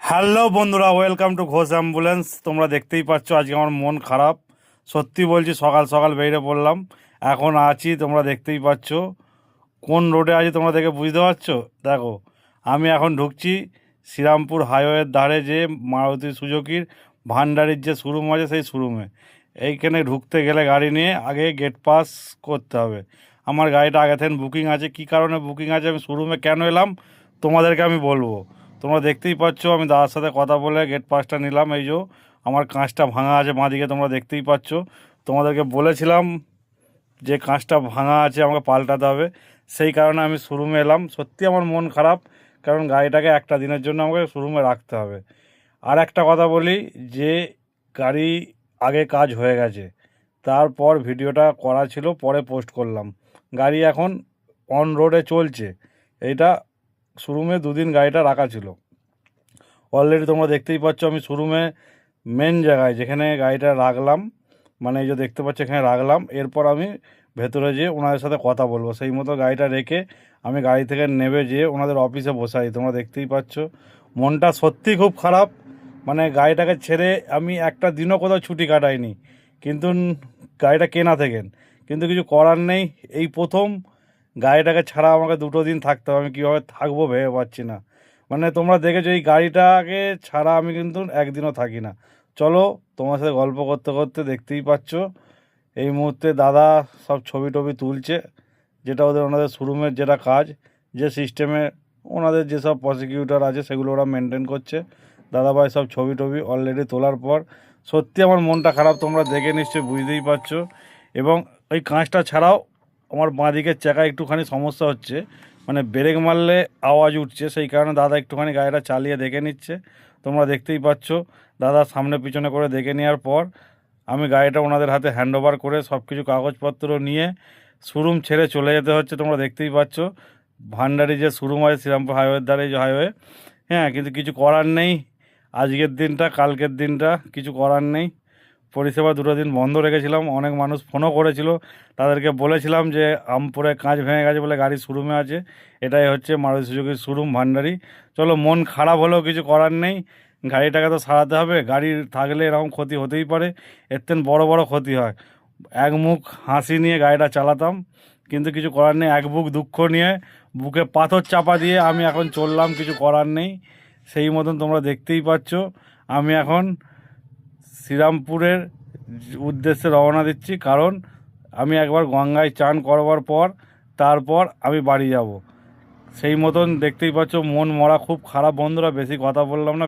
Hello বন্ধুরা, welcome to Ghosh ambulance. তোমরা দেখতেই পাচ্ছ আজকে আমার মন খারাপ। সত্যি বলছি, সকাল সকাল বেরিয়ে পড়লাম। এখন আছি, তোমরা দেখতেই পাচ্ছ কোন রোডে আছি, তোমরা দেখে বুঝতে পারছো। দেখো, আমি এখন ঢুকছি শ্রীরামপুর হাইওয়ের ধারে যে মারুতি সুজুকির ভান্ডারির যে শোরুম আছে সেই শোরুমে। এইখানে ঢুকতে গেলে গাড়ি নিয়ে আগে গেট পাস করতে হবে। আমার গাড়িটা আগে থেকে বুকিং আছে। কী কারণে বুকিং আছে, আমি শোরুমে কেন এলাম তোমাদেরকে আমি বলবো। তোমরা দেখতেই পাচ্ছ আমি দাদার সাথে কথা বলে গেট পাসটা নিলাম। এই যে আমার কাঁচটা ভাঙা আছে বাঁদিকে, তোমরা দেখতেই পাচ্ছ। তোমাদেরকে বলেছিলাম যে কাঁচটা ভাঙা আছে, আমাকে পাল্টাতে হবে। সেই কারণে আমি শোরুমে এলাম। সত্যি আমার মন খারাপ, কারণ গাড়িটাকে একটা দিনের জন্য আমাকে শোরুমে রাখতে হবে। আর একটা কথা বলি, যে গাড়ি আগে কাজ হয়ে গেছে, তারপর ভিডিওটা করা ছিল, পরে পোস্ট করলাম। গাড়ি এখন অন রোডে চলছে। এইটা শোরুমে দুদিন গাড়িটা রাখা ছিল। অলরেডি তোমরা দেখতেই পাচ্ছ আমি শোরুমে মেন জায়গায় যেখানে গাড়িটা রাখলাম, মানে এই যে দেখতে পাচ্ছ এখানে রাখলাম। এরপর আমি ভেতরে যেয়ে ওনাদের সাথে কথা বলবো। সেই মতো গাড়িটা রেখে আমি গাড়ি থেকে নেমে যেয়ে ওনাদের অফিসে বসাই। তোমরা দেখতেই পাচ্ছ মনটা সত্যি খুব খারাপ। মানে গাড়িটাকে ছেড়ে আমি একটা দিনও কোথাও ছুটি কাটাইনি, কিন্তু গাড়িটা কেনা থেকে। কিন্তু কিছু করার নেই, এই প্রথম গাড়িটাকে ছাড়া আমাকে 2 দিন থাকতে হবে। আমি কীভাবে থাকবো ভেবে পাচ্ছি না। মানে তোমরা দেখেছো এই গাড়িটাকে ছাড়া আমি কিন্তু একদিনও থাকি না। চলো, তোমার সাথে গল্প করতে করতে দেখতেই পাচ্ছ এই মুহূর্তে দাদা সব ছবি টবি তুলছে, যেটা ওনাদের শোরুমের যেটা কাজ, যে সিস্টেমে ওনাদের যেসব প্রসিকিউটর আছে সেগুলো ওরা মেনটেন করছে। দাদাভাই সব ছবি টবি অলরেডি তোলার পর সত্যি আমার মনটা খারাপ, তোমরা দেখে নিশ্চয়ই বুঝতেই পারছো। এবং ওই কাঁচটা ছাড়াও আমার বাঁ দিকের চাকায় একটুখানি সমস্যা হচ্ছে, মানে ব্রেক মারলে আওয়াজ উঠছে। সেই কারণে দাদা একটুখানি গাড়িটা চালিয়ে দেখে নিচ্ছে। তোমরা দেখতেই পাচ্ছ দাদা সামনে পিছনে করে দেখে নেওয়ার পর আমি গাড়িটা ওনাদের হাতে হ্যান্ড ওভার করে সব কিছু কাগজপত্র নিয়ে শোরুম ছেড়ে চলে যেতে হচ্ছে। তোমরা দেখতেই পাচ্ছ ভান্ডারি যে শোরুম আছে শ্রীরামপুর হাইওয়ের ধারে, যে হাইওয়ে। হ্যাঁ, কিন্তু কিছু করার নেই। আজকের দিনটা কালকের দিনটা কিছু করার নেই। পরিষেবা 2 দিন বন্ধ রেখেছিলাম। অনেক মানুষ ফোনও করেছিল, তাদেরকে বলেছিলাম যে আমপুরে কাঁচ ভেঙে গেছে বলে গাড়ি শোরুমে আছে। এটাই হচ্ছে মারুতি সুজুকির শোরুম ভান্ডারি। চলো, মন খারাপ হলেও কিছু করার নেই, গাড়িটাকে তো সারাতে হবে। গাড়ি থাকলে এরকম ক্ষতি হতেই পারে, এর থেকে বড় বড় ক্ষতি হয়। এক মুখ হাসি নিয়ে গাড়িটা চালাতাম, কিন্তু কিছু করার নেই। এক বুক দুঃখ নিয়ে বুকে পাথর চাপা দিয়ে আমি এখন চললাম, কিছু করার নেই। সেই মতন তোমরা দেখতেই পাচ্ছ আমি এখন শ্রীরামপুরের উদ্দেশ্যে রওনা দিচ্ছি, কারণ আমি একবার গঙ্গায় চান করবার পর তারপর আমি বাড়ি যাব। সেই মতন দেখতেই পাচ্ছ মন মরা খুব খারাপ। বন্ধুরা, বেশি কথা বললাম না।